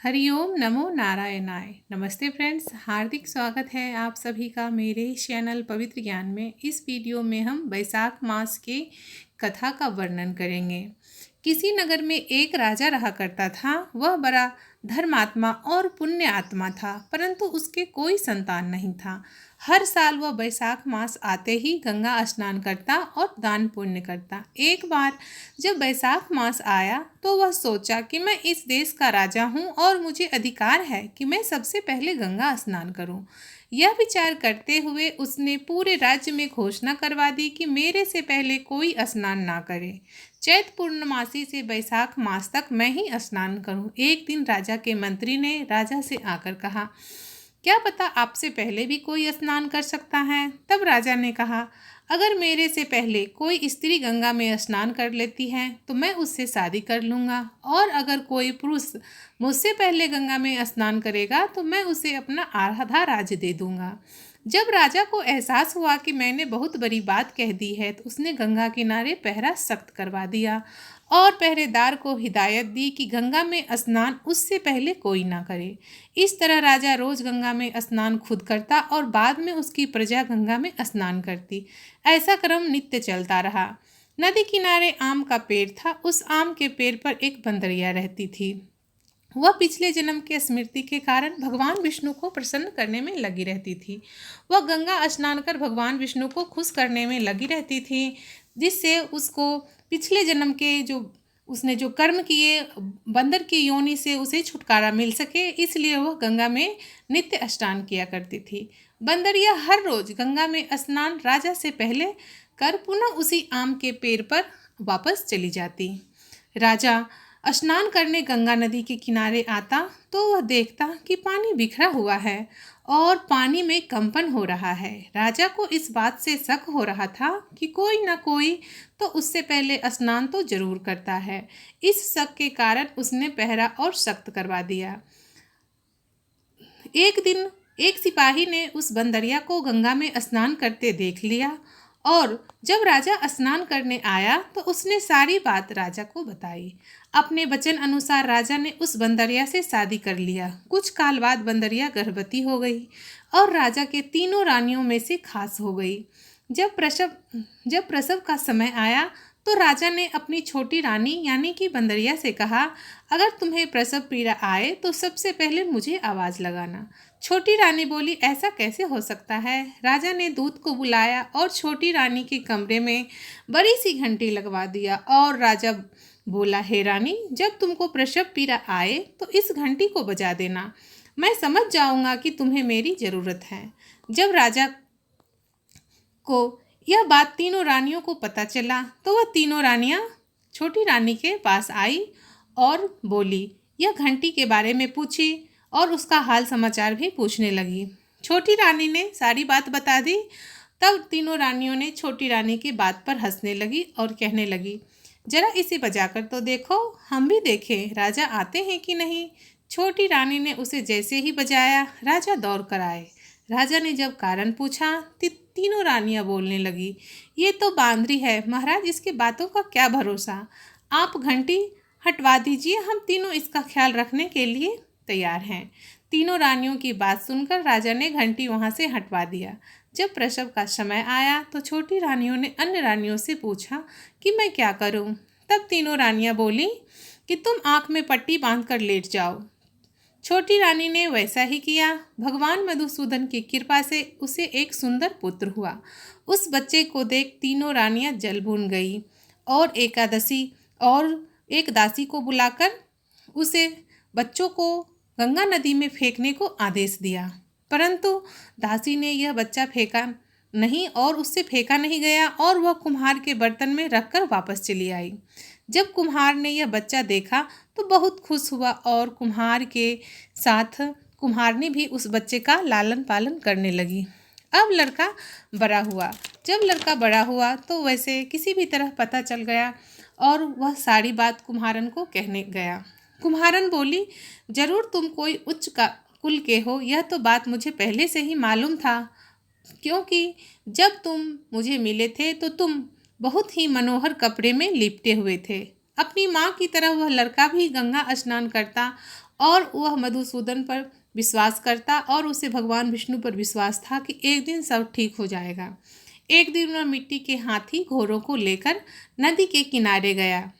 हरिओम नमो नारायणाय। नमस्ते फ्रेंड्स, हार्दिक स्वागत है आप सभी का मेरे चैनल पवित्र ज्ञान में। इस वीडियो में हम वैशाख मास के कथा का वर्णन करेंगे। किसी नगर में एक राजा रहा करता था। वह बड़ा धर्मात्मा और पुण्य आत्मा था, परंतु उसके कोई संतान नहीं था। हर साल वह वैशाख मास आते ही गंगा स्नान करता और दान पुण्य करता। एक बार जब वैशाख मास आया तो वह सोचा कि मैं इस देश का राजा हूँ और मुझे अधिकार है कि मैं सबसे पहले गंगा स्नान करूँ। यह विचार करते हुए उसने पूरे राज्य में घोषणा करवा दी कि मेरे से पहले कोई स्नान ना करे। चैत्र पूर्णमासी से वैशाख मास तक मैं ही स्नान करूं। एक दिन राजा के मंत्री ने राजा से आकर कहा, क्या पता आपसे पहले भी कोई स्नान कर सकता है। तब राजा ने कहा, अगर मेरे से पहले कोई स्त्री गंगा में स्नान कर लेती है तो मैं उससे शादी कर लूँगा, और अगर कोई पुरुष मुझसे पहले गंगा में स्नान करेगा तो मैं उसे अपना आधा राज्य दे दूँगा। जब राजा को एहसास हुआ कि मैंने बहुत बड़ी बात कह दी है तो उसने गंगा किनारे पहरा सख्त करवा दिया और पहरेदार को हिदायत दी कि गंगा में स्नान उससे पहले कोई ना करे। इस तरह राजा रोज गंगा में स्नान खुद करता और बाद में उसकी प्रजा गंगा में स्नान करती। ऐसा क्रम नित्य चलता रहा। नदी किनारे आम का पेड़ था। उस आम के पेड़ पर एक बंदरिया रहती थी। वह पिछले जन्म के स्मृति के कारण भगवान विष्णु को प्रसन्न करने में लगी रहती थी। वह गंगा स्नान कर भगवान विष्णु को खुश करने में लगी रहती थी, जिससे उसको पिछले जन्म के उसने जो कर्म किए बंदर की योनि से उसे छुटकारा मिल सके, इसलिए वह गंगा में नित्य स्नान किया करती थी। बंदरिया हर रोज गंगा में स्नान राजा से पहले कर पुनः उसी आम के पेड़ पर वापस चली जाती। राजा स्नान करने गंगा नदी के किनारे आता तो वह देखता कि पानी बिखरा हुआ है और पानी में कंपन हो रहा है। राजा को इस बात से शक हो रहा था कि कोई न कोई तो उससे पहले स्नान तो जरूर करता है। इस शक के कारण उसने पहरा और सख्त करवा दिया। एक दिन एक सिपाही ने उस बंदरिया को गंगा में स्नान करते देख लिया, और जब राजा स्नान करने आया तो उसने सारी बात राजा को बताई। अपने वचन अनुसार राजा ने उस बंदरिया से शादी कर लिया। कुछ काल बाद बंदरिया गर्भवती हो गई और राजा के तीनों रानियों में से खास हो गई। जब प्रसव का समय आया तो राजा ने अपनी छोटी रानी यानी कि बंदरिया से कहा, अगर तुम्हें प्रसव पीड़ा आए तो सबसे पहले मुझे आवाज़ लगाना। छोटी रानी बोली, ऐसा कैसे हो सकता है। राजा ने दूत को बुलाया और छोटी रानी के कमरे में बड़ी सी घंटी लगवा दिया और राजा बोला, हे रानी, जब तुमको प्रसव पीड़ा आए तो इस घंटी को बजा देना। मैं समझ जाऊंगा कि तुम्हें मेरी ज़रूरत है। जब राजा को यह बात तीनों रानियों को पता चला तो वह तीनों रानियां छोटी रानी के पास आई और बोली, यह घंटी के बारे में पूछी और उसका हाल समाचार भी पूछने लगी। छोटी रानी ने सारी बात बता दी। तब तीनों रानियों ने छोटी रानी की बात पर हंसने लगी और कहने लगी, जरा इसे बजाकर तो देखो, हम भी देखें राजा आते हैं कि नहीं। छोटी रानी ने उसे जैसे ही बजाया, राजा दौड़ कर आए। राजा ने जब कारण पूछा तो तीनों रानियां बोलने लगी, ये तो बांदरी है महाराज, इसके बातों का क्या भरोसा। आप घंटी हटवा दीजिए, हम तीनों इसका ख्याल रखने के लिए तैयार हैं। तीनों रानियों की बात सुनकर राजा ने घंटी वहां से हटवा दिया। जब प्रसव का समय आया तो छोटी रानियों ने अन्य रानियों से पूछा कि मैं क्या करूं। तब तीनों रानियां बोली कि तुम आंख में पट्टी बांधकर लेट जाओ। छोटी रानी ने वैसा ही किया। भगवान मधुसूदन की कृपा से उसे एक सुंदर पुत्र हुआ। उस बच्चे को देख तीनों रानियां जल भून गई और एक दासी को बुलाकर उसे बच्चों को गंगा नदी में फेंकने को आदेश दिया, परंतु दासी ने यह बच्चा फेंका नहीं और उससे फेंका नहीं गया और वह कुम्हार के बर्तन में रखकर वापस चली आई। जब कुम्हार ने यह बच्चा देखा तो बहुत खुश हुआ और कुम्हार के साथ कुम्हारनी भी उस बच्चे का लालन पालन करने लगी। अब लड़का बड़ा हुआ। जब लड़का बड़ा हुआ तो वैसे किसी भी तरह पता चल गया और वह सारी बात कुम्हारन को कहने गया। कुम्हारन बोली, जरूर तुम कोई उच्च कुल के हो, यह तो बात मुझे पहले से ही मालूम था, क्योंकि जब तुम मुझे मिले थे तो तुम बहुत ही मनोहर कपड़े में लिपटे हुए थे। अपनी माँ की तरह वह लड़का भी गंगा स्नान करता और वह मधुसूदन पर विश्वास करता और उसे भगवान विष्णु पर विश्वास था कि एक दिन सब ठीक हो जाएगा। एक दिन वह मिट्टी के हाथी घोड़ों को लेकर नदी के किनारे गया।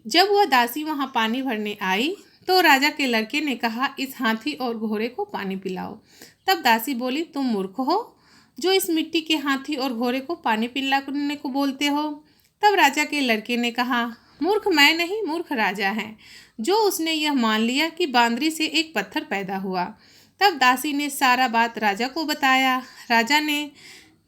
जब वह दासी वहां पानी भरने आई तो राजा के लड़के ने कहा, इस हाथी और घोड़े को पानी पिलाओ। तब दासी बोली, तुम मूर्ख हो जो इस मिट्टी के हाथी और घोड़े को पानी पिलाने को बोलते हो। तब राजा के लड़के ने कहा, मूर्ख मैं नहीं, मूर्ख राजा है जो उसने यह मान लिया कि बांदरी से एक पत्थर पैदा हुआ। तब दासी ने सारा बात राजा को बताया। राजा ने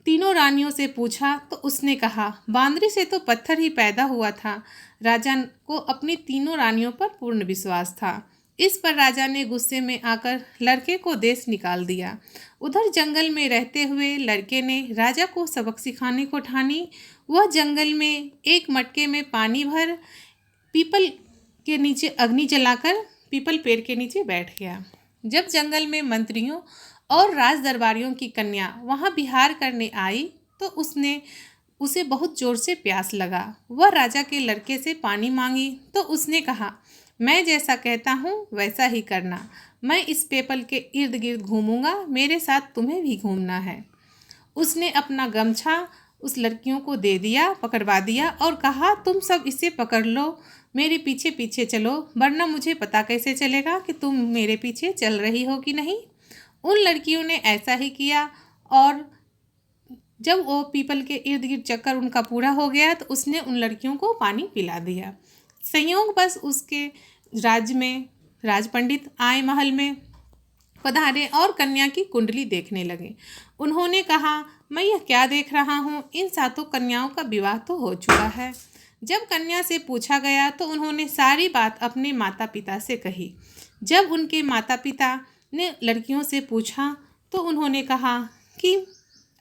तीनों रानियों से पूछा तो उसने कहा, बांदरी से तो पत्थर ही पैदा हुआ था। राजा को अपनी तीनों रानियों पर पूर्ण विश्वास था। इस पर राजा ने गुस्से में आकर लड़के को देश निकाल दिया। उधर जंगल में रहते हुए लड़के ने राजा को सबक सिखाने को ठानी। वह जंगल में एक मटके में पानी भर पीपल के नीचे अग्नि जलाकर पीपल पेड़ के नीचे बैठ गया। जब जंगल में मंत्रियों और राज दरबारियों की कन्या वहां विहार करने आई तो उसे बहुत जोर से प्यास लगा। वह राजा के लड़के से पानी मांगी तो उसने कहा, मैं जैसा कहता हूँ वैसा ही करना। मैं इस पीपल के इर्द गिर्द घूमूंगा, मेरे साथ तुम्हें भी घूमना है। उसने अपना गमछा उस लड़कियों को दे दिया, पकड़वा दिया और कहा, तुम सब इसे पकड़ लो, मेरे पीछे पीछे चलो, वरना मुझे पता कैसे चलेगा कि तुम मेरे पीछे चल रही हो कि नहीं। उन लड़कियों ने ऐसा ही किया और जब वो पीपल के इर्द गिर्द चक्कर उनका पूरा हो गया तो उसने उन लड़कियों को पानी पिला दिया। संयोग बस उसके राज्य में राज पंडित आए, महल में पधारे और कन्या की कुंडली देखने लगे। उन्होंने कहा, मैं यह क्या देख रहा हूँ, इन 7 कन्याओं का विवाह तो हो चुका है। जब कन्या से पूछा गया तो उन्होंने सारी बात अपने माता पिता से कही। जब उनके माता पिता ने लड़कियों से पूछा तो उन्होंने कहा कि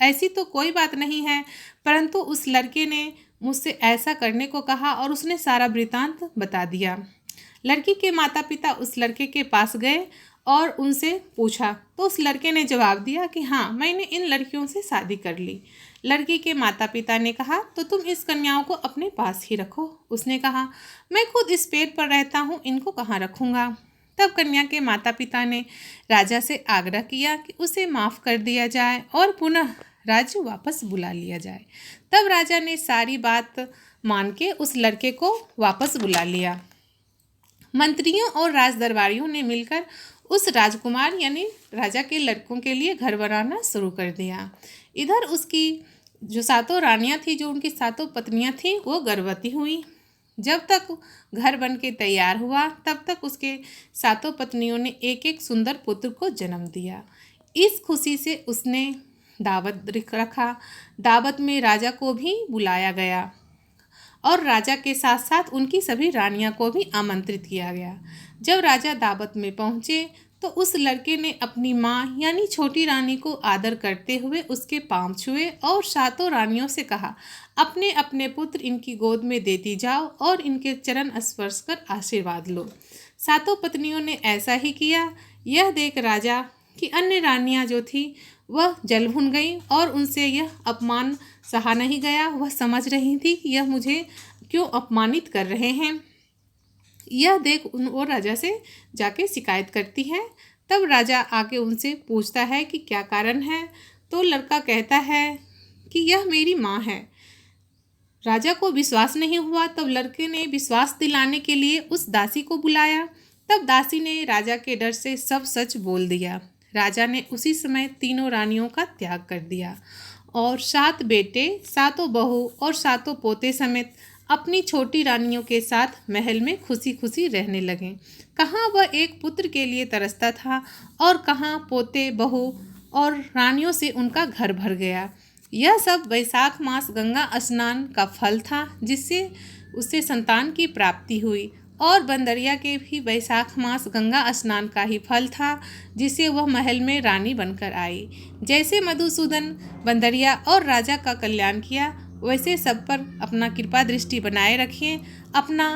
ऐसी तो कोई बात नहीं है, परंतु उस लड़के ने मुझसे ऐसा करने को कहा और उसने सारा वृतांत बता दिया। लड़की के माता पिता उस लड़के के पास गए और उनसे पूछा तो उस लड़के ने जवाब दिया कि हाँ, मैंने इन लड़कियों से शादी कर ली। लड़की के माता पिता ने कहा, तो तुम इस कन्याओं को अपने पास ही रखो। उसने कहा, मैं खुद इस पेड़ पर रहता हूँ, इनको कहाँ रखूँगा। तब कन्या के माता पिता ने राजा से आग्रह किया कि उसे माफ़ कर दिया जाए और पुनः राज्य वापस बुला लिया जाए। तब राजा ने सारी बात मान के उस लड़के को वापस बुला लिया। मंत्रियों और राज दरबारियों ने मिलकर उस राजकुमार यानी राजा के लड़कों के लिए घर बनाना शुरू कर दिया। इधर उसकी जो 7 रानियां थी, जो उनकी 7 पत्नियां थीं, वो गर्भवती हुई। जब तक घर बन के तैयार हुआ तब तक उसके 7 पत्नियों ने एक एक सुंदर पुत्र को जन्म दिया। इस खुशी से उसने दावत रखा। दावत में राजा को भी बुलाया गया और राजा के साथ साथ उनकी सभी रानियां को भी आमंत्रित किया गया। जब राजा दावत में पहुंचे तो उस लड़के ने अपनी माँ यानी छोटी रानी को आदर करते हुए उसके पांव छुए और 7 रानियों से कहा, अपने अपने पुत्र इनकी गोद में देती जाओ और इनके चरण स्पर्श कर आशीर्वाद लो। 7 पत्नियों ने ऐसा ही किया। यह देख राजा की अन्य रानियां जो थी वह जल भुन गई और उनसे यह अपमान सहा नहीं गया। वह समझ रही थी कि यह मुझे क्यों अपमानित कर रहे हैं। यह देख वो राजा से जाके शिकायत करती है। तब राजा आके उनसे पूछता है कि क्या कारण है। तो लड़का कहता है कि यह मेरी माँ है। राजा को विश्वास नहीं हुआ। तब लड़के ने विश्वास दिलाने के लिए उस दासी को बुलाया। तब दासी ने राजा के डर से सब सच बोल दिया। राजा ने उसी समय तीनों रानियों का त्याग कर दिया और 7 बेटे, 7 बहू और 7 पोते समेत अपनी छोटी रानियों के साथ महल में खुशी खुशी रहने लगे। कहाँ वह एक पुत्र के लिए तरसता था और कहाँ पोते, बहू और रानियों से उनका घर भर गया। यह सब वैशाख मास गंगा स्नान का फल था, जिससे उसे संतान की प्राप्ति हुई। और बंदरिया के भी वैशाख मास गंगा स्नान का ही फल था, जिसे वह महल में रानी बनकर आई। जैसे मधुसूदन बंदरिया और राजा का कल्याण किया, वैसे सब पर अपना कृपा दृष्टि बनाए रखें, अपना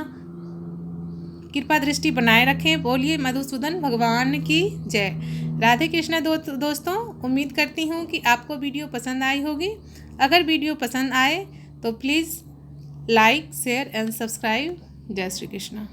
कृपा दृष्टि बनाए रखें। बोलिए मधुसूदन भगवान की जय। राधे कृष्णा दोस्तों, उम्मीद करती हूँ कि आपको वीडियो पसंद आई होगी। अगर वीडियो पसंद आए तो please like, share and subscribe. जय श्री कृष्णा।